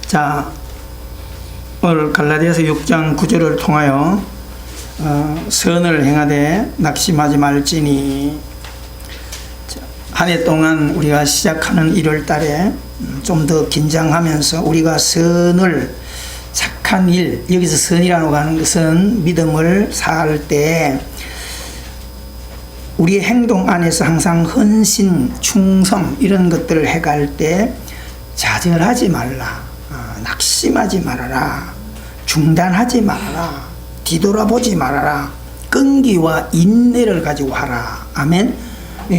자, 오늘 갈라디아서 6장 9절을 통하여 선을 행하되 낙심하지 말지니, 한 해 동안 우리가 시작하는 1월 달에 좀 더 긴장하면서 우리가 선을, 착한 일, 여기서 선이라고 하는 것은 믿음을 살 때 우리의 행동 안에서 항상 헌신, 충성 이런 것들을 해갈 때 좌절하지 말라, 낙심하지 말아라, 중단하지 말아라, 뒤돌아보지 말아라, 끈기와 인내를 가지고 하라. 아멘.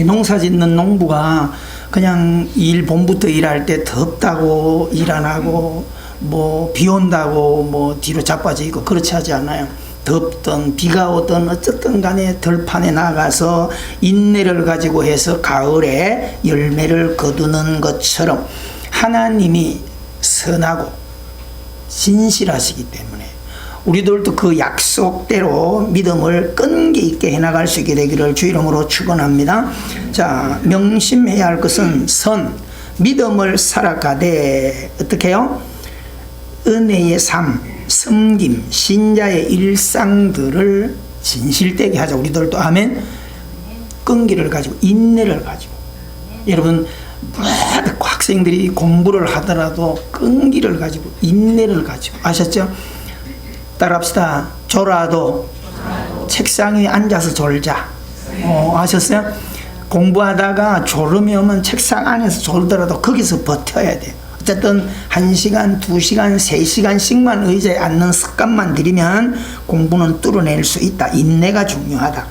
농사 짓는 농부가 그냥 일 봄부터 일할 때 덥다고 일 안 하고 뭐 비 온다고 뭐 뒤로 자빠지고 그렇지 하지 않아요. 덥든 비가 오든 어쨌든 간에 들판에 나가서 인내를 가지고 해서 가을에 열매를 거두는 것처럼 하나님이 선하고 진실하시기 때문에 우리들도 그 약속대로 믿음을 끈기 있게 해나갈 수 있게 되기를 주 이름으로 축원합니다. 자, 명심해야 할 것은 선, 믿음을 살아가되 어떻게 해요? 은혜의 삶, 섬김, 신자의 일상들을 진실되게 하자. 우리들도 아멘. 끈기를 가지고 인내를 가지고. 여러분 학생들이 공부를 하더라도 끈기를 가지고 인내를 가지고, 아셨죠? 따라합시다. 졸아도 책상 위에 앉아서 졸자. 아셨어요? 공부하다가 졸음이 오면 책상 안에서 졸더라도 거기서 버텨야 돼요. 어쨌든 1시간, 2시간, 3시간씩만 의자에 앉는 습관만 들이면 공부는 뚫어낼 수 있다. 인내가 중요하다.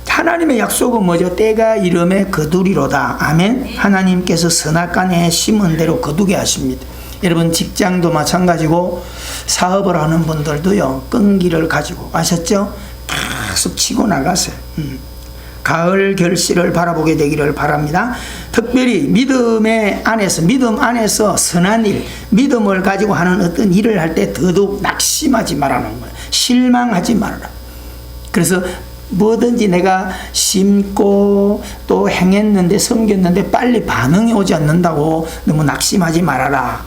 하나님의 약속은 뭐죠? 때가 이름에 거두리로다. 아멘. 하나님께서 선악간에 심은 대로 거두게 하십니다. 여러분 직장도 마찬가지고 사업을 하는 분들도요, 끈기를 가지고, 아셨죠? 계속 치고 나가세요. 가을 결실을 바라보게 되기를 바랍니다. 특별히 믿음 안에서 선한 일, 믿음을 가지고 하는 어떤 일을 할 때 더더욱 낙심하지 말라는 거예요. 실망하지 말아라. 그래서 뭐든지 내가 심고 또 행했는데 섬겼는데 빨리 반응이 오지 않는다고 너무 낙심하지 말아라.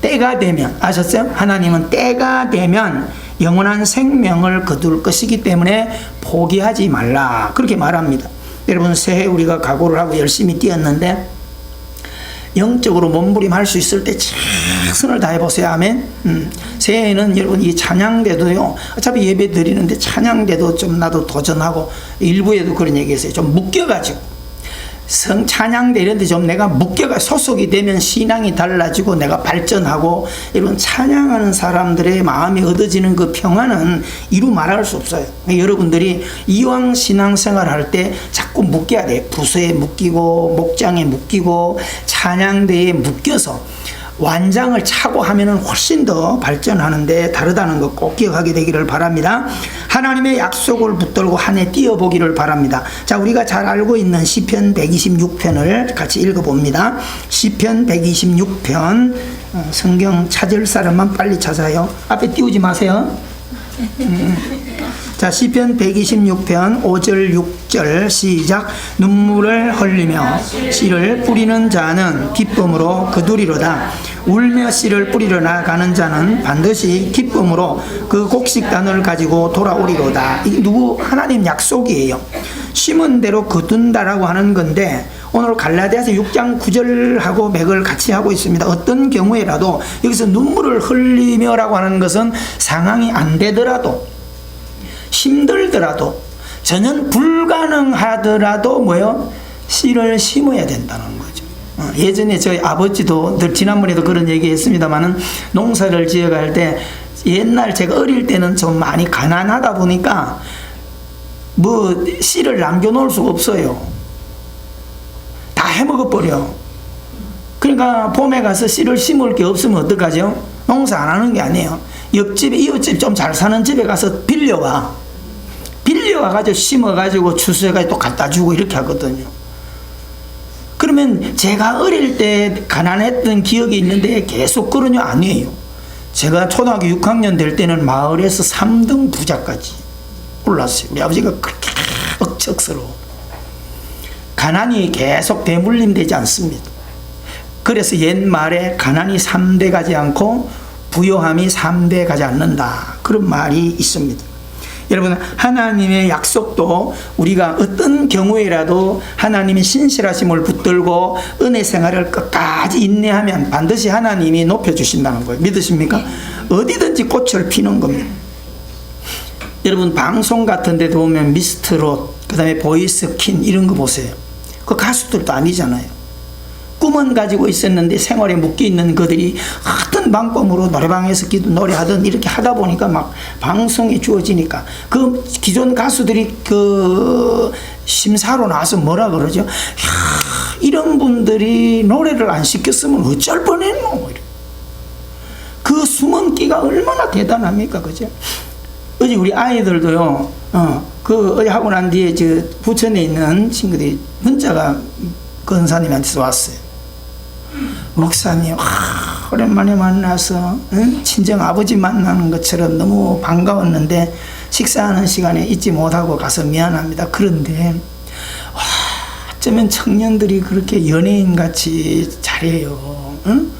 때가 되면, 아셨어요? 하나님은 때가 되면 영원한 생명을 거둘 것이기 때문에 포기하지 말라, 그렇게 말합니다. 여러분 새해 우리가 각오를 하고 열심히 뛰었는데 영적으로 몸부림할 수 있을 때 최선을 다해보세요. 아멘. 새해에는 여러분 이 찬양대도요, 어차피 예배 드리는데 찬양대도 좀 나도 도전하고, 일부에도 그런 얘기했어요. 좀 묶여가지고 찬양대 이런 데 좀 내가 묶여가 소속이 되면 신앙이 달라지고 내가 발전하고, 이런 찬양하는 사람들의 마음이 얻어지는 그 평안은 이루 말할 수 없어요. 여러분들이 이왕 신앙생활 할 때 자꾸 묶여야 돼. 부서에 묶이고 목장에 묶이고 찬양대에 묶여서 완장을 차고 하면은 훨씬 더 발전하는데 다르다는 거 꼭 기억하게 되기를 바랍니다. 하나님의 약속을 붙들고 한 해 뛰어보기를 바랍니다. 자, 우리가 잘 알고 있는 시편 126편을 같이 읽어봅니다. 시편 126편, 성경 찾을 사람만 빨리 찾아요. 앞에 띄우지 마세요. 자, 시편 126편 5절 6절 시작. 눈물을 흘리며 씨를 뿌리는 자는 기쁨으로 거두리로다. 울며 씨를 뿌리러 나가는 자는 반드시 기쁨으로 그 곡식단을 가지고 돌아오리로다. 이 누구? 하나님 약속이에요. 심은 대로 거둔다라고 하는 건데, 오늘 갈라디아서 6장 9절하고 맥을 같이 하고 있습니다. 어떤 경우에라도 여기서 눈물을 흘리며라고 하는 것은 상황이 안 되더라도, 힘들더라도, 전혀 불가능하더라도 뭐요? 씨를 심어야 된다는 거죠. 예전에 저희 아버지도 늘 지난번에도 그런 얘기 했습니다만은, 농사를 지어갈 때 옛날 제가 어릴 때는 좀 많이 가난하다 보니까 뭐 씨를 남겨놓을 수가 없어요. 다 해먹어버려. 그러니까 봄에 가서 씨를 심을 게 없으면 어떡하죠? 농사 안 하는 게 아니에요. 옆집 이웃집 좀 잘 사는 집에 가서 빌려와가지고 심어가지고 추수해가지고 또 갖다 주고 이렇게 하거든요. 그러면 제가 어릴 때 가난했던 기억이 있는데 계속 그러냐? 아니에요. 제가 초등학교 6학년 될 때는 마을에서 3등 부자까지 올랐어요. 우리 아버지가 그렇게 억척스러워. 가난이 계속 대물림되지 않습니다. 그래서 옛말에 가난이 3대 가지 않고 부요함이 3대 가지 않는다, 그런 말이 있습니다. 여러분, 하나님의 약속도 우리가 어떤 경우에라도 하나님의 신실하심을 붙들고 은혜 생활을 끝까지 인내하면 반드시 하나님이 높여주신다는 거예요. 믿으십니까? 어디든지 꽃을 피는 겁니다. 여러분, 방송 같은 데도 보면 미스트롯, 그 다음에 보이스킨 이런 거 보세요. 그 가수들도 아니잖아요. 꿈은 가지고 있었는데 생활에 묶여있는 그들이 어떤 방법으로 노래방에서 노래하든 이렇게 하다 보니까 막 방송이 주어지니까 그 기존 가수들이 그 심사로 나와서 뭐라 그러죠? 야, 이런 분들이 노래를 안 시켰으면 어쩔 뻔했노. 그 숨은 끼가 얼마나 대단합니까? 그죠? 어제 우리 아이들도요, 어제 하고 난 뒤에 부천에 있는 친구들이 문자가 권사님한테서 왔어요. 목사님, 오랜만에 만나서 친정 아버지 만나는 것처럼 너무 반가웠는데 식사하는 시간에 잊지 못하고 가서 미안합니다. 그런데 어쩌면 청년들이 그렇게 연예인같이 잘해요. 응?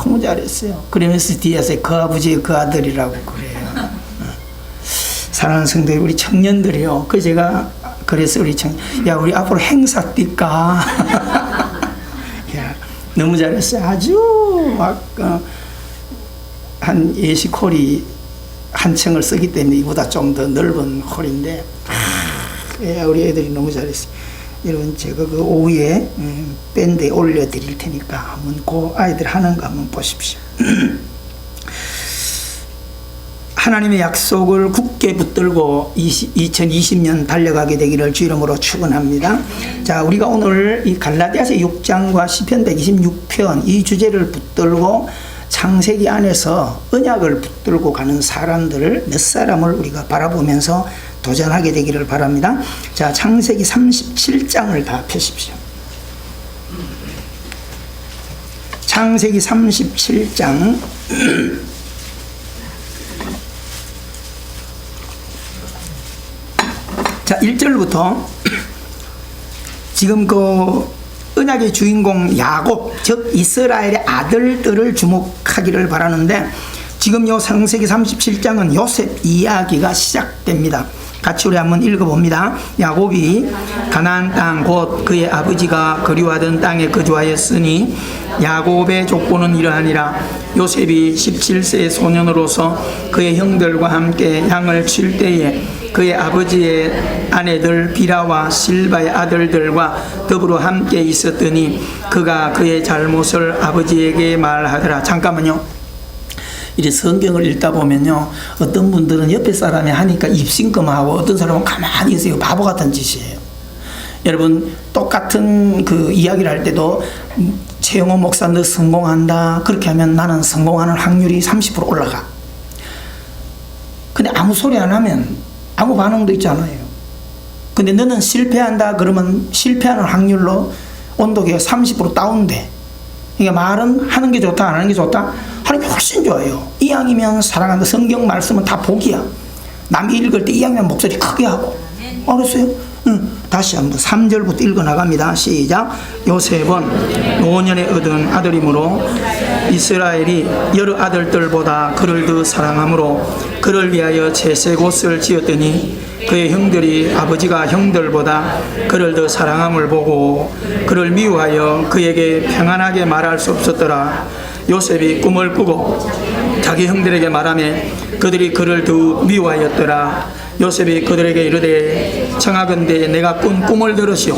너무 잘했어요. 그러면서 뒤에서 그 아버지의 그 아들이라고 그래요. 사랑하는 성도들, 우리 청년들이요. 제가 그래서 우리 우리 앞으로 행사 뛸까? 야, 너무 잘했어요. 아주 막 한 예시콜이 한 층을 쓰기 때문에 이보다 좀 더 넓은 홀인데, 우리 애들이 너무 잘했어요. 여러분, 제가 그 오후에 밴드에 올려드릴 테니까 한번 그 아이들 하는 거 한번 보십시오. 하나님의 약속을 굳게 붙들고 2020년 달려가게 되기를 주 이름으로 축원합니다. 자, 우리가 오늘 이 갈라디아서 6장과 시편 126편 이 주제를 붙들고 창세기 안에서 언약을 붙들고 가는 사람들을 몇 사람을 우리가 바라보면서 도전하게 되기를 바랍니다. 자, 창세기 37장을 다 펴십시오. 창세기 37장 자, 1절부터 지금 그 언약의 주인공 야곱, 즉 이스라엘의 아들들을 주목하기를 바라는데, 지금 요 창세기 37장은 요셉 이야기가 시작됩니다. 같이 우리 한번 읽어봅니다. 야곱이 가나안 땅 곧 그의 아버지가 거류하던 땅에 거주하였으니 야곱의 족보는 이러하니라. 요셉이 17세의 소년으로서 그의 형들과 함께 양을 칠 때에 그의 아버지의 아내들 비라와 실바의 아들들과 더불어 함께 있었더니 그가 그의 잘못을 아버지에게 말하더라. 잠깐만요. 이제 성경을 읽다 보면요, 어떤 분들은 옆에 사람이 하니까 입심검하고 어떤 사람은 가만히 있어요. 바보 같은 짓이에요. 여러분, 똑같은 그 이야기를 할 때도 최영호 목사 너 성공한다 그렇게 하면 나는 성공하는 확률이 30% 올라가. 근데 아무 소리 안 하면 아무 반응도 있잖아요. 근데 너는 실패한다 그러면 실패하는 확률로 온도계가 30% 다운돼. 그러니까 말은 하는 게 좋다 안 하는 게 좋다? 하는 게 훨씬 좋아요. 이왕이면 사랑한다. 성경 말씀은 다 복이야. 남이 읽을 때 이왕이면 목소리 크게 하고. 알았어요? 다시 한번 3절부터 읽어 나갑니다. 시작. 요셉은 노년에 얻은 아들이므로 이스라엘이 여러 아들들보다 그를 더 사랑하므로 그를 위하여 채색 옷을 지었더니 그의 형들이 아버지가 형들보다 그를 더 사랑함을 보고 그를 미워하여 그에게 평안하게 말할 수 없었더라. 요셉이 꿈을 꾸고 자기 형들에게 말하며 그들이 그를 더 미워하였더라. 요셉이 그들에게 이르되 청하건대 내가 꾼 꿈을 들으시오.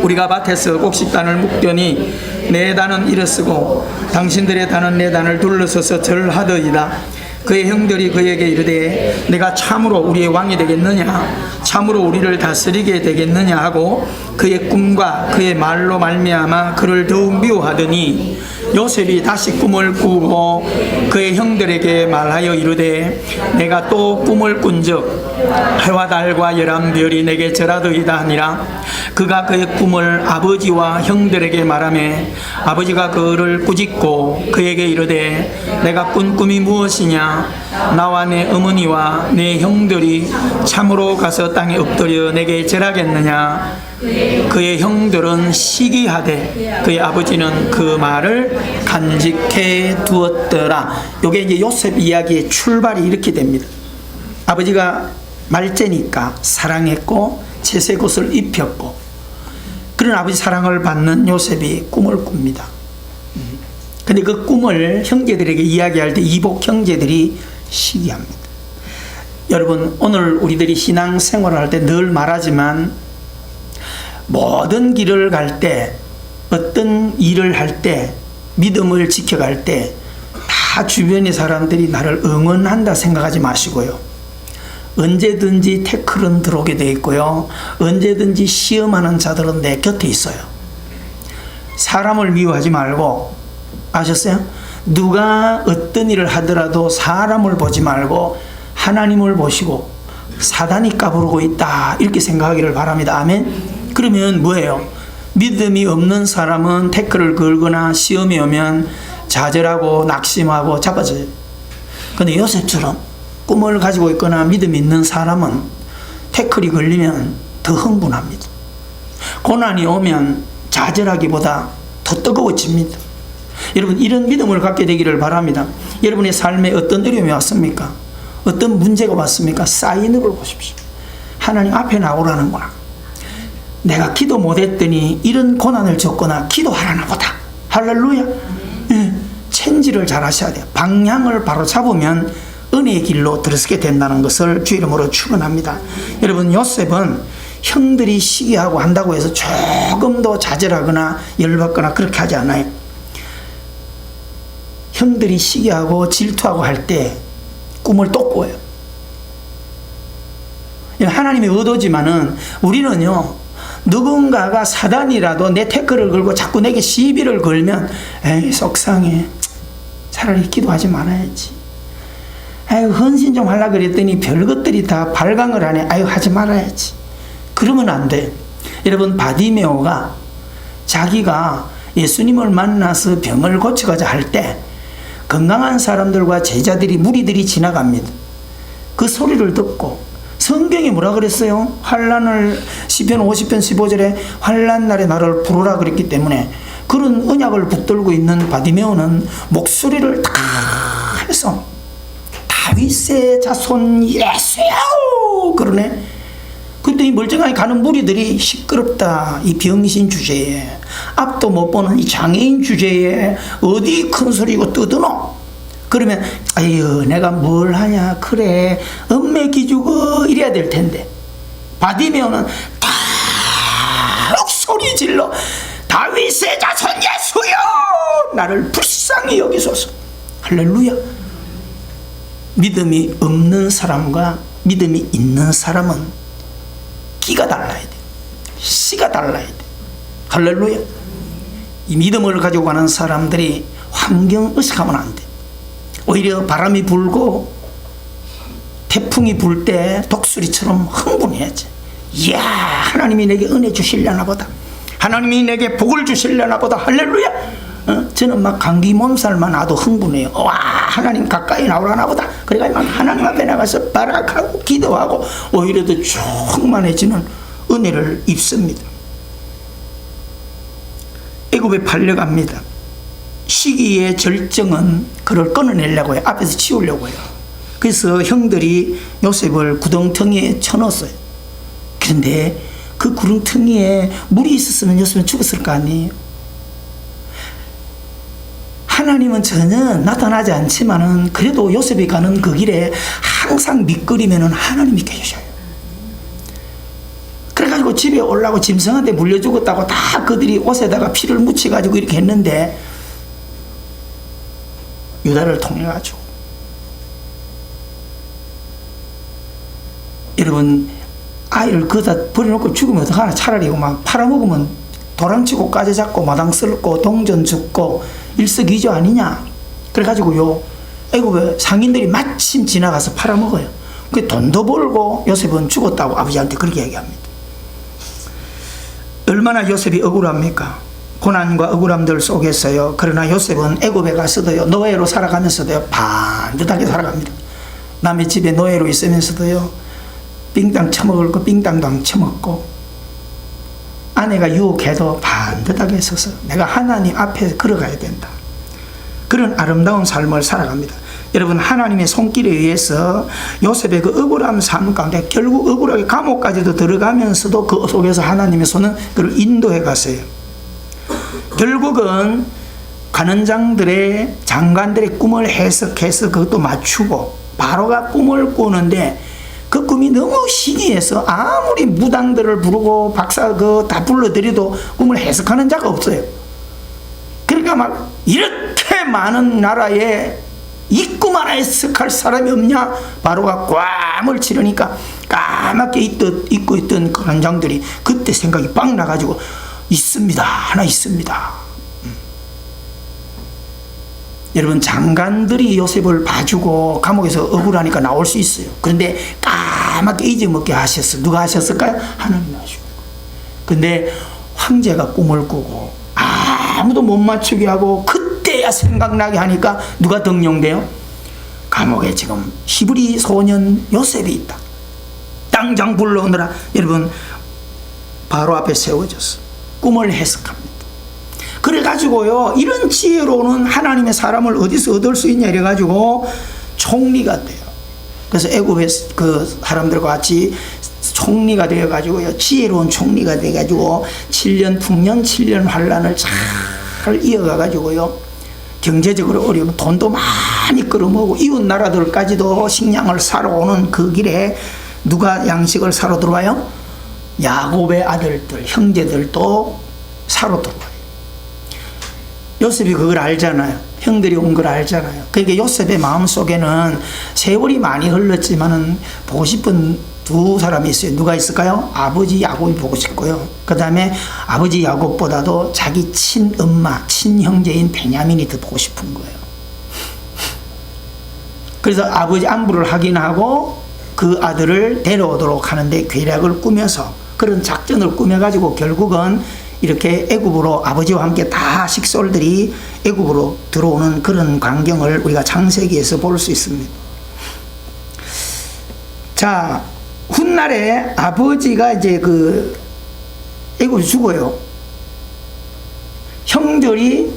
우리가 밭에서 곡식단을 묶더니 내 단은 일어서고 당신들의 단은 내 단을 둘러서서 절하더이다. 그의 형들이 그에게 이르되 내가 참으로 우리의 왕이 되겠느냐, 참으로 우리를 다스리게 되겠느냐 하고 그의 꿈과 그의 말로 말미암아 그를 더욱 미워하더니 요셉이 다시 꿈을 꾸고 그의 형들에게 말하여 이르되 내가 또 꿈을 꾼즉 해와 달과 열한 별이 내게 절하더이다 하니라. 그가 그의 꿈을 아버지와 형들에게 말하며 아버지가 그를 꾸짖고 그에게 이르되 내가 꾼 꿈이 무엇이냐, 나와 내 어머니와 내 형들이 참으로 가서 땅에 엎드려 내게 절하겠느냐. 그의 형들은 시기하되 그의 아버지는 그 말을 간직해 두었더라. 요게 이제 요셉 이야기의 출발이 이렇게 됩니다. 아버지가 말째니까 사랑했고 채색옷을 입혔고, 그런 아버지 사랑을 받는 요셉이 꿈을 꿉니다. 근데 그 꿈을 형제들에게 이야기할 때 이복 형제들이 시기합니다. 여러분, 오늘 우리들이 신앙생활을 할 때 늘 말하지만, 모든 길을 갈 때, 어떤 일을 할 때, 믿음을 지켜갈 때 다 주변의 사람들이 나를 응원한다 생각하지 마시고요. 언제든지 태클은 들어오게 돼 있고요. 언제든지 시험하는 자들은 내 곁에 있어요. 사람을 미워하지 말고, 아셨어요? 누가 어떤 일을 하더라도 사람을 보지 말고 하나님을 보시고 사단이 까부르고 있다, 이렇게 생각하기를 바랍니다. 아멘. 그러면 뭐예요? 믿음이 없는 사람은 태클을 걸거나 시험이 오면 좌절하고 낙심하고 자빠져요. 근데 요셉처럼 꿈을 가지고 있거나 믿음이 있는 사람은 태클이 걸리면 더 흥분합니다. 고난이 오면 좌절하기보다 더 뜨거워집니다. 여러분, 이런 믿음을 갖게 되기를 바랍니다. 여러분의 삶에 어떤 어려움이 왔습니까? 어떤 문제가 왔습니까? 사인을 보십시오. 하나님 앞에 나오라는구나. 내가 기도 못했더니 이런 고난을 줬거나 기도하라나 보다. 할렐루야. 체인지를 잘 하셔야 돼요. 방향을 바로 잡으면 은혜의 길로 들어서게 된다는 것을 주 이름으로 축원합니다. 여러분, 요셉은 형들이 시기하고 한다고 해서 조금도 좌절하거나 열받거나 그렇게 하지 않아요. 형들이 시기하고 질투하고 할 때 꿈을 또 꿔요. 하나님의 의도지만은 우리는요, 누군가가 사단이라도 내 태클을 걸고 자꾸 내게 시비를 걸면, 에이 속상해, 차라리 기도하지 말아야지, 아유 헌신 좀 하려고 그랬더니 별것들이 다 발광을 하네, 아유 하지 말아야지, 그러면 안 돼. 여러분, 바디메오가 자기가 예수님을 만나서 병을 고쳐가자 할 때 건강한 사람들과 제자들이, 무리들이 지나갑니다. 그 소리를 듣고, 성경이 뭐라 그랬어요? 환난을, 시편 50편 15절에 환난 날에 나를 부르라 그랬기 때문에, 그런 언약을 붙들고 있는 바디메오는 목소리를 다 해서 다윗의 자손 예수여 그러네. 그때 이 멀쩡하게 가는 무리들이 시끄럽다, 이 병신 주제에, 앞도 못 보는 이 장애인 주제에 어디 큰 소리고 떠드노? 그러면 아유 내가 뭘 하냐, 그래 엄매 기죽어, 이래야 될 텐데, 바디메오는 다 소리 질러 다윗의 자손 예수여 나를 불쌍히 여기소서. 할렐루야. 믿음이 없는 사람과 믿음이 있는 사람은 기가 달라야 돼, 씨가 달라야 돼. 할렐루야. 이 믿음을 가지고 가는 사람들이 환경 의식하면 안 돼. 오히려 바람이 불고 태풍이 불 때 독수리처럼 흥분해야지. 이야, 하나님이 내게 은혜 주시려나 보다, 하나님이 내게 복을 주시려나 보다. 할렐루야. 저는 막 감기 몸살만 나도 흥분해요. 와, 하나님 가까이 나오려나 보다. 그래가 하나님 앞에 나가서 바락하고 기도하고 오히려 더 충만해지는 은혜를 입습니다. 애굽에 팔려갑니다. 시기의 절정은 그를 끊어내려고 해요. 앞에서 치우려고 해요. 그래서 형들이 요셉을 구덩텅이에 쳐넣었어요. 그런데 그 구덩텅이에 물이 있었으면 요셉은 죽었을 거 아니에요. 하나님은 전혀 나타나지 않지만은 그래도 요셉이 가는 그 길에 항상 미끄리면은 하나님이 계셔요. 그래가지고 집에 올라고 짐승한테 물려 죽었다고 다 그들이 옷에다가 피를 묻혀가지고 이렇게 했는데, 유다를 통해가지고, 여러분 아이를 거기다 버려놓고 죽으면 어떡하나. 차라리 막 팔아먹으면 도랑치고 까져잡고 마당 쓸고 동전 죽고 일석이조 아니냐. 그래가지고요 애굽의 상인들이 마침 지나가서 팔아먹어요. 그 돈도 벌고 요셉은 죽었다고 아버지한테 그렇게 얘기합니다. 얼마나 요셉이 억울합니까? 고난과 억울함들 속에서요. 그러나 요셉은 애굽에 가서도요, 노예로 살아가면서도요, 반듯하게 살아갑니다. 남의 집에 노예로 있으면서도요, 빙땅 처먹을 거 빙땅도 안 처먹고, 아내가 유혹해도 반듯하게 서서 내가 하나님 앞에 걸어가야 된다. 그런 아름다운 삶을 살아갑니다. 여러분, 하나님의 손길에 의해서 요셉의 그 억울한 삶 가운데 결국 억울하게 감옥까지도 들어가면서도 그 속에서 하나님의 손은 그를 인도해 갔어요. 결국은 관원장들의 장관들의 꿈을 해석해서 그것도 맞추고 바로가 꿈을 꾸는데 그 꿈이 너무 신기해서 아무리 무당들을 부르고 박사 다 불러들여도 꿈을 해석하는 자가 없어요. 그러니까 막 이렇게 많은 나라에 이 꿈 하나 해석할 사람이 없냐? 바로가 꽝을 치르니까 까맣게 잊고 있던 관장들이 그때 생각이 빵 나가지고 있습니다. 하나 있습니다. 여러분, 장관들이 요셉을 봐주고 감옥에서 억울하니까 나올 수 있어요. 그런데 까맣게 잊어먹게 하셨어요. 누가 하셨을까요? 하나님이 하시고. 근데 황제가 꿈을 꾸고 아무도 못 맞추게 하고 그때야 생각나게 하니까 누가 등용돼요? 감옥에 지금 히브리 소년 요셉이 있다. 당장 불러오느라. 여러분, 바로 앞에 세워졌어. 꿈을 해석합니다. 그래가지고요, 이런 지혜로는 하나님의 사람을 어디서 얻을 수 있냐 이래가지고 총리가 돼요. 그래서 애굽의 그 사람들과 같이 총리가 되어가지고요, 지혜로운 총리가 돼가지고 7년 풍년 7년 환란을 잘 이어가가지고요, 경제적으로 어려우면 돈도 많이 끌어모으고 이웃 나라들까지도 식량을 사러 오는 그 길에 누가 양식을 사러 들어와요? 야곱의 아들들, 형제들도 사러 들어와요. 요셉이 그걸 알잖아요. 형들이 온 걸 알잖아요. 그러니까 요셉의 마음속에는 세월이 많이 흘렀지만은 보고 싶은 두 사람이 있어요. 누가 있을까요? 아버지 야곱이 보고 싶고요. 그 다음에 아버지 야곱보다도 자기 친엄마, 친형제인 베냐민이 더 보고 싶은 거예요. 그래서 아버지 안부를 확인하고 그 아들을 데려오도록 하는데 계략을 꾸며서 그런 작전을 꾸며가지고 결국은 이렇게 애굽으로 아버지와 함께 다 식솔들이 애굽으로 들어오는 그런 광경을 우리가 창세기에서 볼 수 있습니다. 자, 훗날에 아버지가 이제 그 애굽에 죽어요. 형들이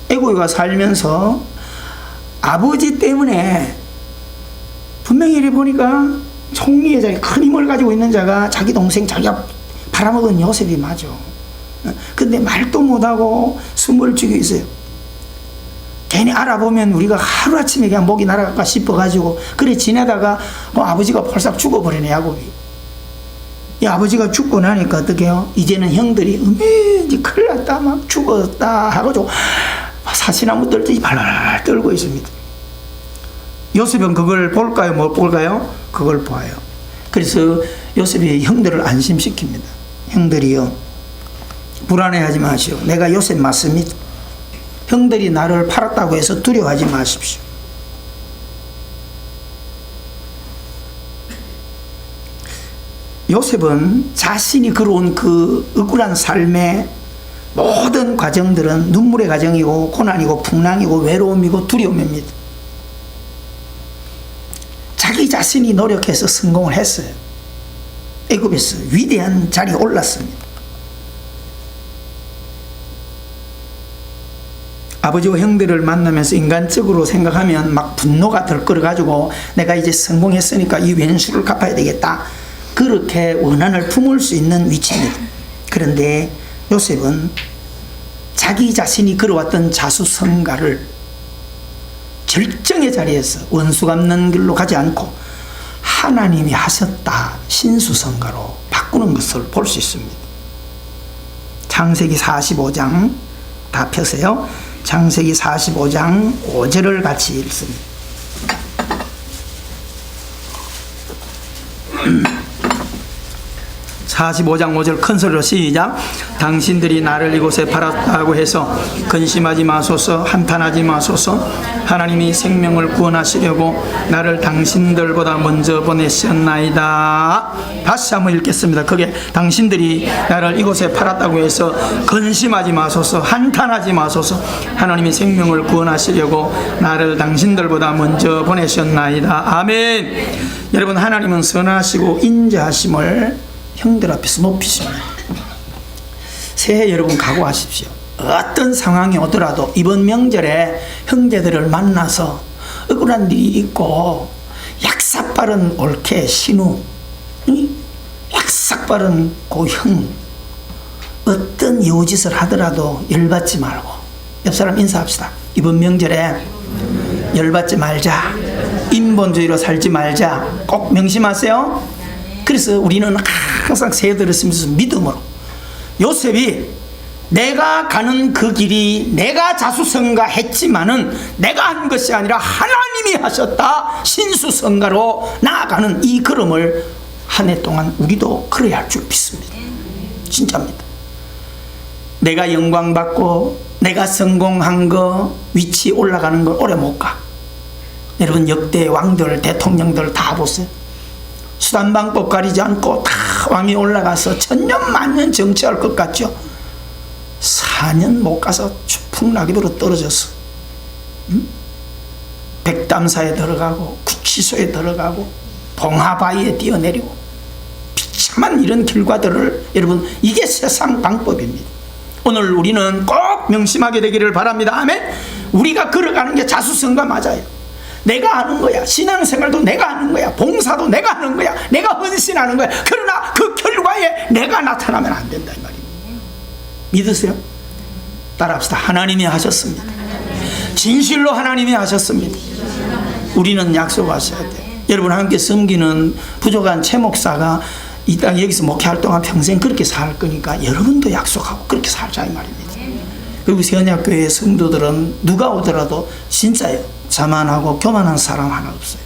애굽에 가 살면서 아버지 때문에 분명히 이래 보니까 총리의 자리에 큰 힘을 가지고 있는 자가 자기 동생, 자기가 팔아먹은 요셉이 맞아. 근데 말도 못하고 숨을 죽여 있어요. 괜히 알아보면 우리가 하루아침에 그냥 목이 날아갈까 싶어가지고 그래 지내다가 아버지가 벌써 죽어버리네, 야곱이. 이 아버지가 죽고 나니까 어떻게 해요? 이제는 형들이 이제 큰일 났다, 막 죽었다 하고 사시나무 떨듯이 발랄 떨고 있습니다. 요셉은 그걸 볼까요? 못 볼까요? 그걸 봐요. 그래서 요셉이 형들을 안심시킵니다. 형들이요, 불안해하지 마시오. 내가 요셉 맞습니다. 형들이 나를 팔았다고 해서 두려워하지 마십시오. 요셉은 자신이 걸어온 그 억울한 삶의 모든 과정들은 눈물의 과정이고 고난이고 풍랑이고 외로움이고 두려움입니다. 자기 자신이 노력해서 성공을 했어요. 애굽에서 위대한 자리에 올랐습니다. 아버지와 형들을 만나면서 인간적으로 생각하면 막 분노가 들끓어가지고 내가 이제 성공했으니까 이 왼수를 갚아야 되겠다, 그렇게 원한을 품을 수 있는 위치입니다. 그런데 요셉은 자기 자신이 걸어왔던 자수성가를 절정의 자리에서 원수 갚는 길로 가지 않고 하나님이 하셨다 신수성가로 바꾸는 것을 볼 수 있습니다. 창세기 45장 다 펴세요. 창세기 45장 5절을 같이 읽습니다. (45장 5절) 큰 소리로 시작. 당신들이 나를 이곳에 팔았다고 해서 근심하지 마소서, 한탄하지 마소서. 하나님이 생명을 구원하시려고 나를 당신들보다 먼저 보내셨나이다. 다시 한번 읽겠습니다. 그게 당신들이 나를 이곳에 팔았다고 해서 근심하지 마소서, 한탄하지 마소서. 하나님이 생명을 구원하시려고 나를 당신들보다 먼저 보내셨나이다. 아멘. 여러분, 하나님은 선하시고 인자하심을 형들 앞에서 높이십니다. 새해 여러분 각오하십시오. 어떤 상황이 오더라도 이번 명절에 형제들을 만나서 억울한 일이 있고 약삭빠른 올케 신우, 약삭빠른 고형, 어떤 여우짓을 하더라도 열받지 말고 옆 사람 인사합시다. 이번 명절에 열받지 말자, 인본주의로 살지 말자, 꼭 명심하세요. 그래서 우리는 항상 새해 들었으면서 믿음으로, 요셉이 내가 가는 그 길이 내가 자수성가했지만은 내가 한 것이 아니라 하나님이 하셨다, 신수성가로 나아가는 이 걸음을 한 해 동안 우리도 걸어야 할 줄 믿습니다. 진짜입니다. 내가 영광 받고 내가 성공한 거, 위치 올라가는 걸 오래 못 가. 여러분 역대 왕들, 대통령들 다 보세요. 수단방법 가리지 않고 다 왕이 올라가서 천년만년 정치할 것 같죠. 4년 못 가서 추풍낙엽으로 떨어져서 백담사에 들어가고 구치소에 들어가고 봉하바위에 뛰어내리고 비참한 이런 결과들을, 여러분 이게 세상 방법입니다. 오늘 우리는 꼭 명심하게 되기를 바랍니다. 아멘. 우리가 걸어가는 게 자수성가 맞아요. 내가 하는 거야. 신앙생활도 내가 하는 거야. 봉사도 내가 하는 거야. 내가 헌신하는 거야. 그러나 그 결과에 내가 나타나면 안 된다 이 말입니다. 믿으세요? 따라합시다. 하나님이 하셨습니다. 진실로 하나님이 하셨습니다. 우리는 약속하셔야 돼요. 여러분 함께 섬기는 부족한 최 목사가 이 땅 여기서 목회할 동안 평생 그렇게 살 거니까 여러분도 약속하고 그렇게 살자 이 말입니다. 그리고 세언약교회 성도들은 누가 오더라도 진짜요, 자만하고 교만한 사람 하나 없어요.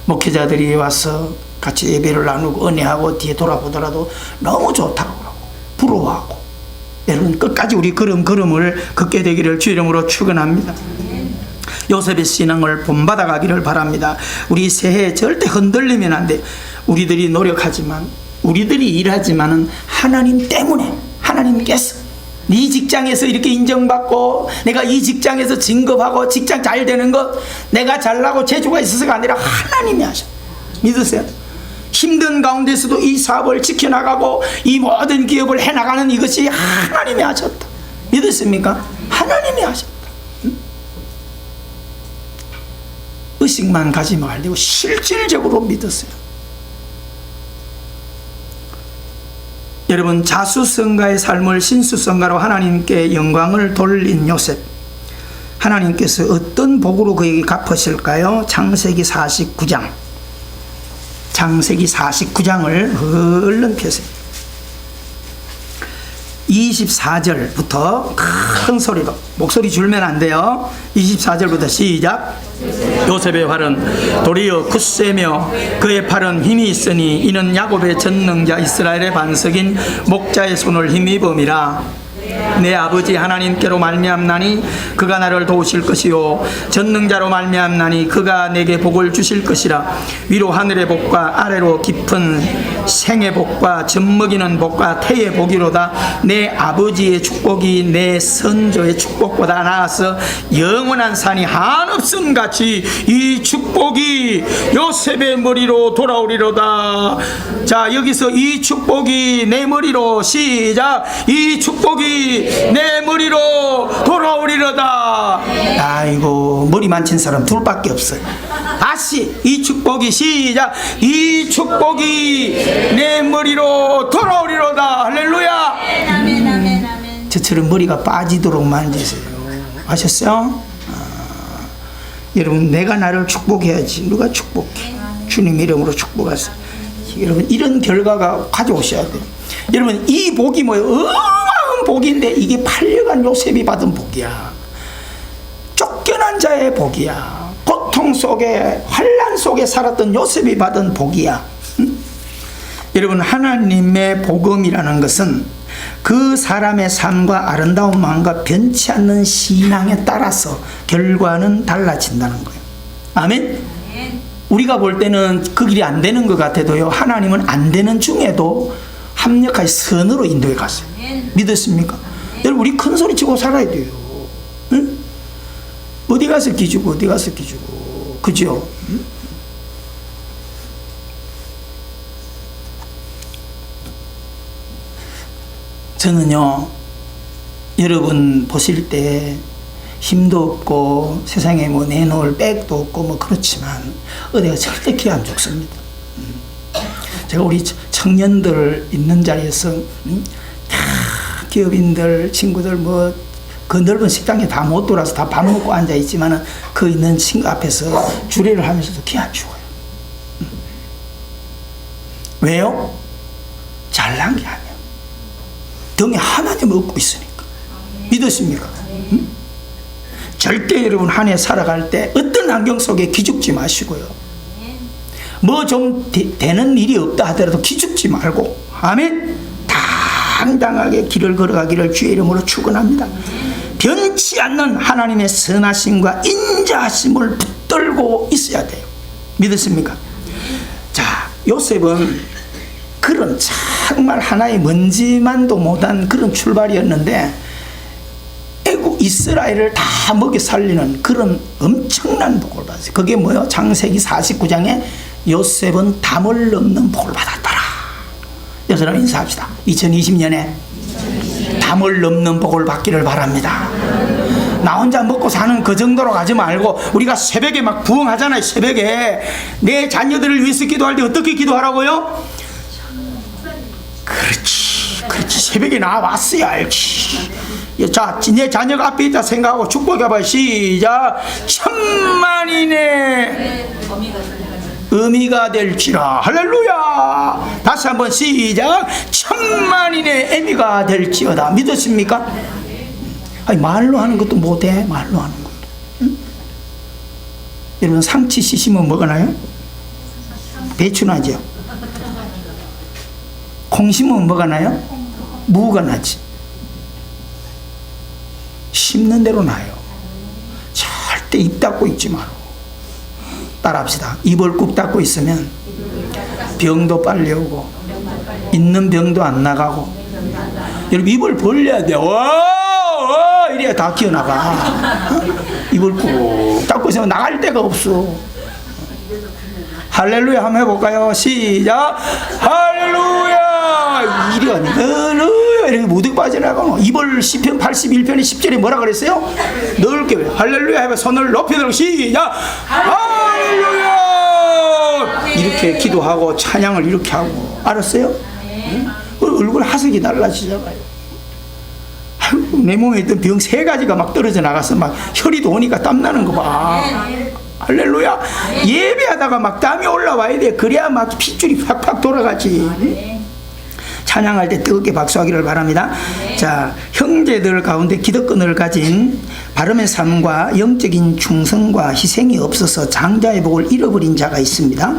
목회자들이 와서 같이 예배를 나누고 은혜하고 뒤에 돌아보더라도 너무 좋다고 하고 부러워하고, 여러분 끝까지 우리 걸음을 걷게 되기를 주 이름으로 축원합니다. 요셉의 신앙을 본받아 가기를 바랍니다. 우리 새해 절대 흔들리면 안 돼요. 우리들이 노력하지만, 우리들이 일하지만은 하나님 때문에, 하나님께서 네 직장에서 이렇게 인정받고 내가 이 직장에서 진급하고 직장 잘 되는 것 내가 잘나고 재주가 있어서가 아니라 하나님이 하셔. 믿으세요? 힘든 가운데서도 이 사업을 지켜나가고 이 모든 기업을 해나가는 이것이 하나님이 하셨다. 믿으십니까? 하나님이 하셨다. 의식만 가지 말고 실질적으로 믿으세요. 여러분 자수성가의 삶을 신수성가로 하나님께 영광을 돌린 요셉, 하나님께서 어떤 복으로 그에게 갚으실까요? 창세기 49장, 창세기 49장을 얼른 펴세요. 24절부터 큰 소리로, 목소리 줄면 안 돼요. 24절부터 시작. 요셉의 활은 도리어 굳세며 그의 팔은 힘이 있으니 이는 야곱의 전능자 이스라엘의 반석인 목자의 손을 힘입음이라. 내 아버지 하나님께로 말미암나니 그가 나를 도우실 것이요 전능자로 말미암나니 그가 내게 복을 주실 것이라. 위로 하늘의 복과 아래로 깊은 생의 복과 젖먹이는 복과 태의 복이로다. 내 아버지의 축복이 내 선조의 축복보다 나아서 영원한 산이 한없음 같이 이 축복이 요셉의 머리로 돌아오리로다. 자, 여기서 이 축복이 내 머리로, 시작. 이 축복이 내 머리로 돌아오리로다. 아이고, 머리 만진 사람 둘밖에 없어요. 다시 이 축복이, 시작. 이 축복이 내 머리로 돌아오리로다. 할렐루야. 아멘, 아멘, 아멘. 저처럼 머리가 빠지도록 만지세요. 아셨어요? 여러분 내가 나를 축복해야지. 누가 축복해? 주님 이름으로 축복하세요. 여러분 이런 결과가 가져오셔야 돼요. 여러분 이 복이 뭐예요? 어마어마한 복인데 이게 팔려간 요셉이 받은 복이야. 쫓겨난 자의 복이야. 고통 속에, 환난 속에 살았던 요셉이 받은 복이야. 여러분 하나님의 복음이라는 것은 그 사람의 삶과 아름다운 마음과 변치 않는 신앙에 따라서 결과는 달라진다는 거예요. 아멘. 우리가 볼 때는 그 길이 안 되는 것 같아도요, 하나님은 안 되는 중에도 합력하여 선으로 인도해 갔어요. 믿으십니까? 여러분 우리 큰 소리 치고 살아야 돼요. 응? 어디 가서 기주고 어디 가서 기주고, 그죠? 응? 저는요, 여러분 보실 때 힘도 없고 세상에 뭐 내놓을 백도 없고 뭐 그렇지만 어디가 절대 기 안 죽습니다. 제가 우리 청년들 있는 자리에서 다 기업인들 친구들 뭐 그 넓은 식당에 다 못 돌아서 다 밥 먹고 앉아 있지만은 그 있는 친구 앞에서 주례를 하면서도 기 안 죽어요. 왜요? 잘난 게 아니에요. 등에 하나님을 얻고 있으니까. 믿으십니까? 절대 여러분 한 해 살아갈 때 어떤 환경 속에 기죽지 마시고요. 뭐 좀 되는 일이 없다 하더라도 기죽지 말고, 아멘. 당당하게 길을 걸어가기를 주의 이름으로 축원합니다. 변치 않는 하나님의 선하심과 인자하심을 붙들고 있어야 돼요. 믿으십니까? 자, 요셉은 그런 정말 하나의 먼지만도 못한 그런 출발이었는데 애국 이스라엘을 다 먹여 살리는 그런 엄청난 복을 받았어요. 그게 뭐예요? 창세기 49장에 요셉은 담을 넘는 복을 받았더라. 여러분 인사합시다. 2020년에 담을 넘는 복을 받기를 바랍니다. 나 혼자 먹고 사는 그 정도로 가지 말고, 우리가 새벽에 막 부흥하잖아요. 새벽에 내 자녀들을 위해서 기도할 때 어떻게 기도하라고요? 그렇지. 새벽에 나왔어야 알지. 자, 내 자녀가 앞에 있다 생각하고 축복해봐. 시작. 천만인의 의미가 될지라. 할렐루야. 다시 한번 시작. 천만인의 의미가 될지어다. 믿으십니까? 아니, 말로 하는 것도 못해. 말로 하는 것도. 응? 여러분, 상치 씻으면 뭐가 나요? 배추 나죠. 콩 심으면 뭐가 나요? 무가 나지. 심는 대로 나요. 절대 입 닫고 있지 말고. 따라합시다. 입을 꾹 닫고 있으면 병도 빨리 오고 있는 병도 안 나가고. 여러분, 입을 벌려야 돼요. 이래야 다 기어나가. 입을 꾹 닫고 있으면 나갈 데가 없어. 할렐루야 한번 해볼까요? 시작. 할렐루야. 이리 할렐루야 이렇게 무득 빠져나가고. 입을 시편 81편의 10절에 뭐라 그랬어요? 넓게. 할렐루야 해봐. 손을 높이 들고 시작. 할렐루야. 이렇게 기도하고 찬양을 이렇게 하고. 알았어요? 응? 얼굴 하색이 달라지잖아요. 내 몸에 있던 병 3가지가 막 떨어져 나가서 막 혈이 도니까 땀나는 거 봐. 할렐루야. 예배하다가 막 땀이 올라와야 돼. 그래야 막 핏줄이 팍팍 돌아가지. 찬양할 때 뜨겁게 박수하기를 바랍니다. 자, 형제들 가운데 기득권을 가진 바름의 삶과 영적인 충성과 희생이 없어서 장자의 복을 잃어버린 자가 있습니다.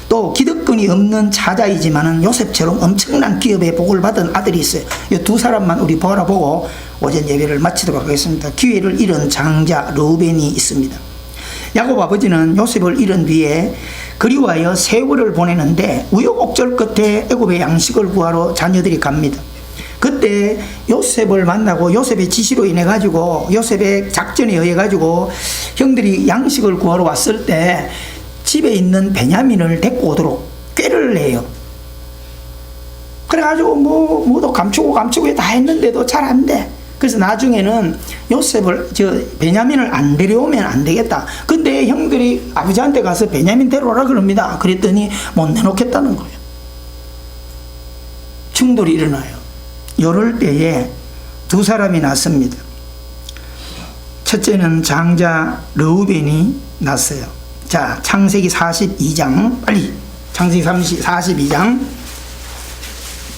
또 기득권이 없는 자자이지만은 요셉처럼 엄청난 기업의 복을 받은 아들이 있어요. 이 두 사람만 우리 바라보고 오전 예배를 마치도록 하겠습니다. 기회를 잃은 장자 르우벤이 있습니다. 야곱 아버지는 요셉을 잃은 뒤에 그리워하여 세월을 보내는데 우여곡절 끝에 애굽의 양식을 구하러 자녀들이 갑니다. 그때 요셉을 만나고 요셉의 지시로 인해 가지고 요셉의 작전에 의해 가지고 형들이 양식을 구하러 왔을 때 집에 있는 베냐민을 데리고 오도록 꾀를 내요. 그래가지고 뭐도 감추고 다 했는데도 잘 안 돼. 그래서 나중에는 베냐민을 안 데려오면 안 되겠다. 근데 형들이 아버지한테 가서 베냐민 데려오라 그럽니다. 그랬더니 못 내놓겠다는 거예요. 충돌이 일어나요. 이럴 때에 두 사람이 났습니다. 첫째는 장자 르우벤이 났어요. 자, 창세기 42장, 빨리 창세기 42장.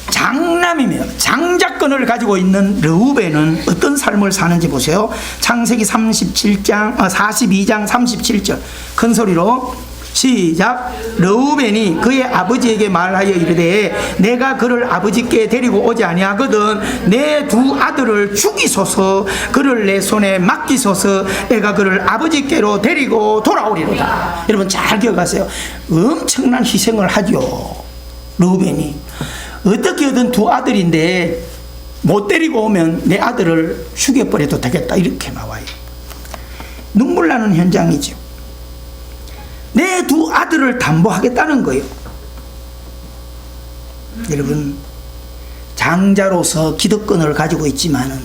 장남이며 장자권을 가지고 있는 르우벤은 어떤 삶을 사는지 보세요. 창세기 42장 37절 큰 소리로 시작. 르우벤이 그의 아버지에게 말하여 이르되 내가 그를 아버지께 데리고 오지 아니하거든 내 두 아들을 죽이소서 그를 내 손에 맡기소서 내가 그를 아버지께로 데리고 돌아오리로다. 여러분 잘 기억하세요. 엄청난 희생을 하죠. 르우벤이 어떻게든 두 아들인데 못 데리고 오면 내 아들을 죽여버려도 되겠다 이렇게 나와요. 눈물 나는 현장이죠. 내 두 아들을 담보하겠다는 거예요. 여러분 장자로서 기득권을 가지고 있지만은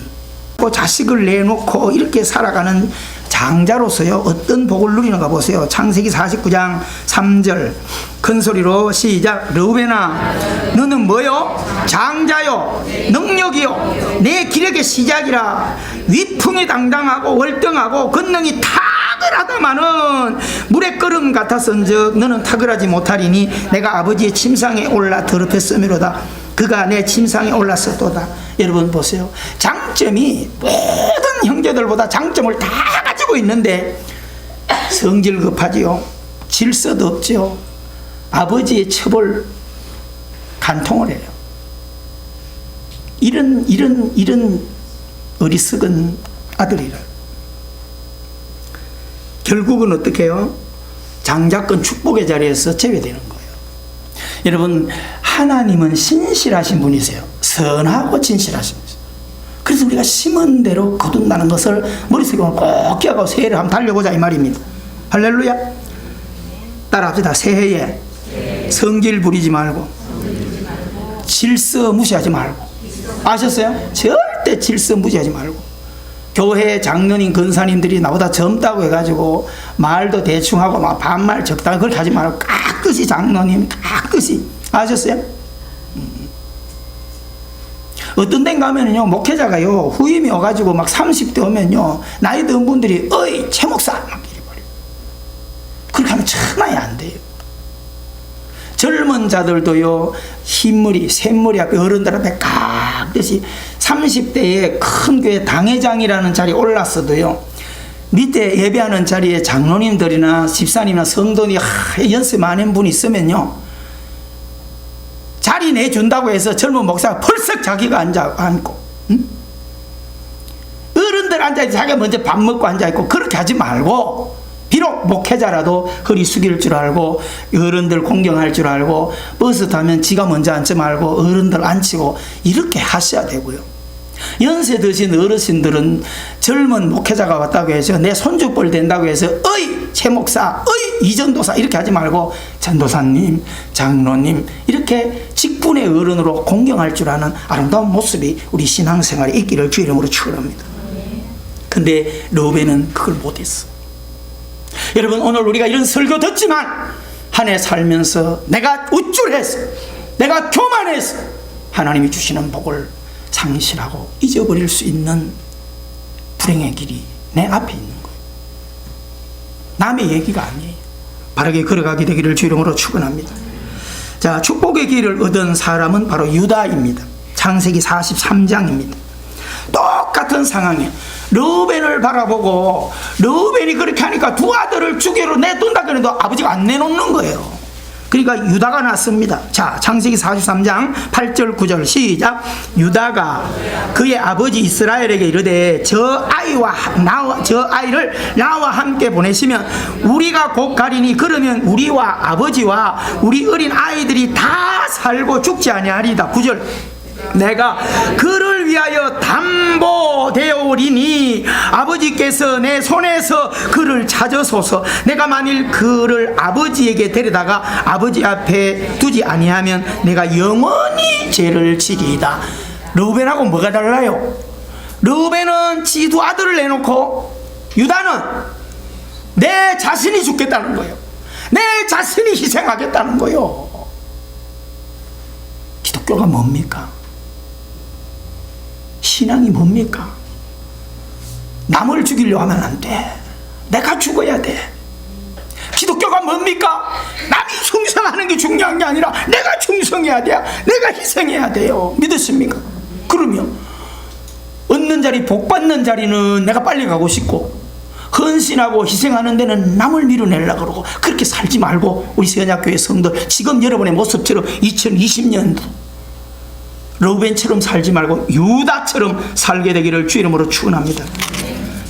자식을 내놓고 이렇게 살아가는 장자로서요 어떤 복을 누리는가 보세요. 창세기 49장 3절 큰 소리로 시작. 르우벤아 너는 뭐요? 장자요 능력이요 내 기력의 시작이라. 위풍이 당당하고 월등하고 권능이 탁월하다마는 물의 끓음 같았은즉 너는 탁월하지 못하리니 내가 아버지의 침상에 올라 더럽혔음이로다. 그가 내 침상에 올랐었도다. 여러분 보세요. 장점이 모든 형제들보다 장점을 다 가지고 있는데 성질 급하지요. 질서도 없지요. 아버지의 처벌 간통을 해요. 이런 어리석은 아들이라. 결국은 어떻게 해요? 장자권 축복의 자리에서 제외되는 거예요. 여러분 하나님은 신실하신 분이세요. 선하고 진실하신 분이세요. 그래서 우리가 심은 대로 거둔다는 것을 머릿속에 꼭 기억하고 새해를 한번 달려보자 이 말입니다. 할렐루야. 따라합시다. 새해에 성질 부리지 말고 질서 무시하지 말고. 아셨어요? 절대 질서 무시하지 말고. 교회 장로님 권사님들이 나보다 젊다고 해가지고 말도 대충 하고 막 반말 적당히 그렇게 하지 말고 깍듯이 장로님 깍듯이. 아셨어요? 어떤 데 가면은요 목회자가요 후임이 와가지고 막 30대 오면요 나이 든 분들이 어이 최 목사 막 이래버려요. 그렇게 하면 천하에 안 돼요. 젊은 자들도요 흰머리 샘머리 앞에 어른들 앞에 깍듯이 30대에 큰 교회 당회장이라는 자리에 올랐어도요 밑에 예배하는 자리에 장로님들이나 집사님이나 성도니 연세 많은 분이 있으면요 자리 내준다고 해서 젊은 목사가 벌썩 자기가 앉고 응? 어른들 앉아있고 자기가 먼저 밥 먹고 앉아있고 그렇게 하지 말고 비록 목회자라도 허리 숙일 줄 알고 어른들 공경할 줄 알고 버스 타면 지가 먼저 앉지 말고 어른들 앉히고 이렇게 하셔야 되고요. 연세 드신 어르신들은 젊은 목회자가 왔다고 해서 내 손주뻘 된다고 해서 어이 최 목사 어이 이전도사 이렇게 하지 말고 전도사님 장로님 이렇게 직분의 어른으로 공경할 줄 아는 아름다운 모습이 우리 신앙생활에 있기를 주의 이름으로 축원합니다. 근데 르우벤은 그걸 못했어. 여러분 오늘 우리가 이런 설교 듣지만 한 해 살면서 내가 우쭐해서 내가 교만해서 하나님이 주시는 복을 상실하고 잊어버릴 수 있는 불행의 길이 내 앞에 있는 거예요. 남의 얘기가 아니에요. 바르게 걸어가게 되기를 주 이름으로 축원합니다. 자, 축복의 길을 얻은 사람은 바로 유다입니다. 창세기 43장입니다. 똑같은 상황이에요. 르우벤을 바라보고 르우벤이 그렇게 하니까 두 아들을 주게로 내둔다 그래도 아버지가 안 내놓는 거예요. 그러니까 유다가 났습니다. 자, 창세기 43장 8절 9절 시작. 유다가 그의 아버지 이스라엘에게 이르되 저 아이를 나와 함께 보내시면 우리가 곧 가리니 그러면 우리와 아버지와 우리 어린 아이들이 다 살고 죽지 아니하리이다. 9절 내가 그를 위하여 담보되오리니 아버지께서 내 손에서 그를 찾으소서. 내가 만일 그를 아버지에게 데려다가 아버지 앞에 두지 아니하면 내가 영원히 죄를 지리이다. 르우벤하고 뭐가 달라요? 르우벤은 지 두 아들을 내놓고 유다는 내 자신이 죽겠다는 거예요. 내 자신이 희생하겠다는 거예요. 기독교가 뭡니까? 신앙이 뭡니까? 남을 죽이려고 하면 안 돼. 내가 죽어야 돼. 기독교가 뭡니까? 남이 충성하는 게 중요한 게 아니라 내가 충성해야 돼요. 내가 희생해야 돼요. 믿으십니까? 그러면 얻는 자리, 복 받는 자리는 내가 빨리 가고 싶고 헌신하고 희생하는 데는 남을 밀어내려고 그러고 그렇게 살지 말고 우리 세연학교의 성도 지금 여러분의 모습처럼 2020년도 르우벤처럼 살지 말고 유다처럼 살게 되기를 주 이름으로 축원합니다.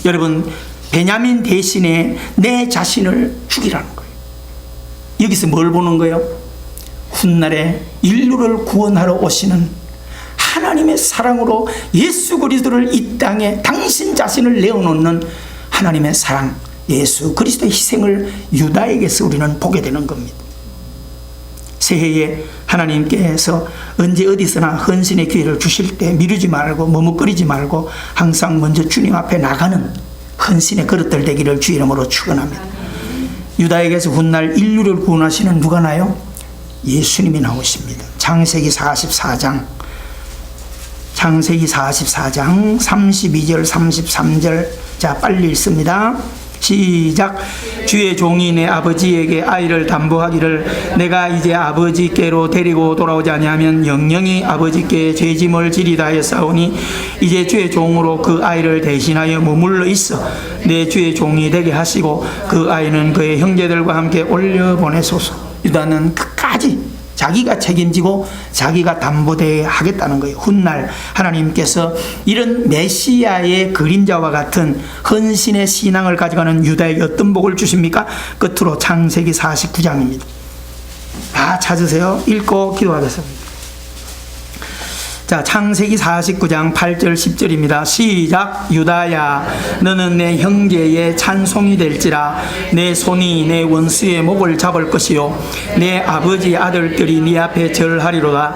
여러분 베냐민 대신에 내 자신을 죽이라는 거예요. 여기서 뭘 보는 거예요? 훗날에 인류를 구원하러 오시는 하나님의 사랑으로 예수 그리스도를 이 땅에 당신 자신을 내어놓는 하나님의 사랑 예수 그리스도의 희생을 유다에게서 우리는 보게 되는 겁니다. 새해에 하나님께서 언제 어디서나 헌신의 기회를 주실 때 미루지 말고 머뭇거리지 말고 항상 먼저 주님 앞에 나가는 헌신의 그릇들 되기를 주 이름으로 축원합니다. 유다에게서 훗날 인류를 구원하시는 누가 나요? 예수님이 나오십니다. 창세기 44장 32절 33절. 자, 빨리 읽습니다. 시작. 주의 종이 내 아버지에게 아이를 담보하기를 내가 이제 아버지께로 데리고 돌아오지 아니하면 영영이 아버지께 죄짐을 지리다 하였사오니 이제 주의 종으로 그 아이를 대신하여 머물러 있어 내 주의 종이 되게 하시고 그 아이는 그의 형제들과 함께 올려보내소서. 유다는 끝까지 자기가 책임지고 자기가 담보되게 하겠다는 거예요. 훗날 하나님께서 이런 메시아의 그림자와 같은 헌신의 신앙을 가져가는 유다에게 어떤 복을 주십니까? 끝으로 창세기 49장입니다. 다 찾으세요. 읽고 기도하겠습니다. 자, 창세기 49장 8절 10절입니다. 시작. 유다야 너는 내 형제의 찬송이 될지라 내 손이 내 원수의 목을 잡을 것이요 내 아버지 아들들이 네 앞에 절하리로다.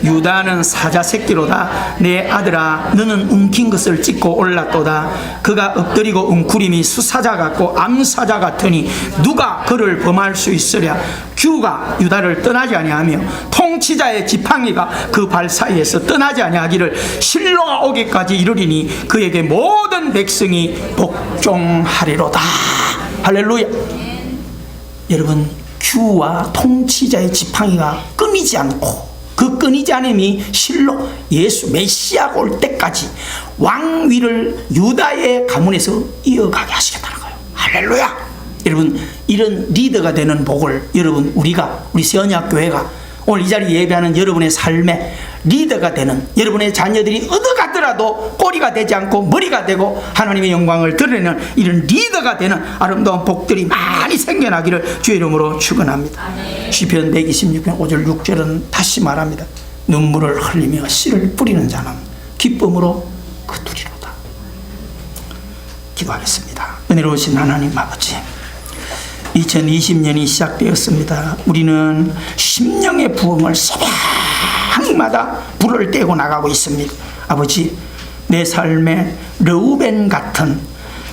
유다는 사자 새끼로다. 내 아들아 너는 움킨 것을 찢고 올랐도다. 그가 엎드리고 웅크림이 수사자 같고 암사자 같으니 누가 그를 범할 수 있으랴. 규가 유다를 떠나지 아니하며 통치자의 지팡이가 그 발 사이에서 떠나지 아니하기를 실로가 오기까지 이르리니 그에게 모든 백성이 복종하리로다. 할렐루야. 여러분, 규와 통치자의 지팡이가 끊이지 않고 그 끊이지 않음이 실로 예수 메시아가 올 때까지 왕위를 유다의 가문에서 이어가게 하시겠다는 거예요. 할렐루야. 여러분, 이런 리더가 되는 복을 여러분 우리 세언약교회가 오늘 이 자리에 예배하는 여러분의 삶에 리더가 되는 여러분의 자녀들이 얻어가더라도 꼬리가 되지 않고 머리가 되고 하나님의 영광을 드러내는 이런 리더가 되는 아름다운 복들이 많이 생겨나기를 주의 이름으로 축원합니다. 시편 126편 5절 6절은 다시 말합니다. 눈물을 흘리며 씨를 뿌리는 자는 기쁨으로 거두리로다. 기도하겠습니다. 은혜로우신 하나님 아버지, 2020년이 시작되었습니다. 우리는 심령의 부흥을 새벽마다 불을 떼고 나가고 있습니다. 아버지, 내 삶에 르우벤 같은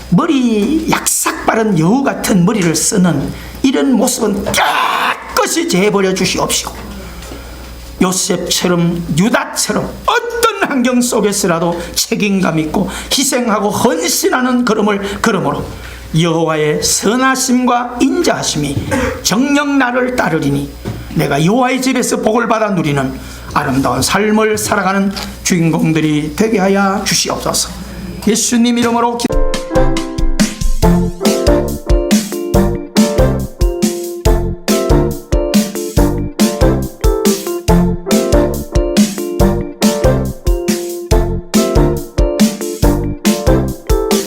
머리 약삭 바른 여우 같은 머리를 쓰는 이런 모습은 깨끗이 제버려 주시옵시고 요셉처럼 유다처럼 어떤 환경 속에서라도 책임감 있고 희생하고 헌신하는 걸음을 걸음으로 여호와의 선하심과 인자하심이 정녕 나를 따르리니 내가 여호와의 집에서 복을 받아 누리는 아름다운 삶을 살아가는 주인공들이 되게 하여 주시옵소서. 예수님 이름으로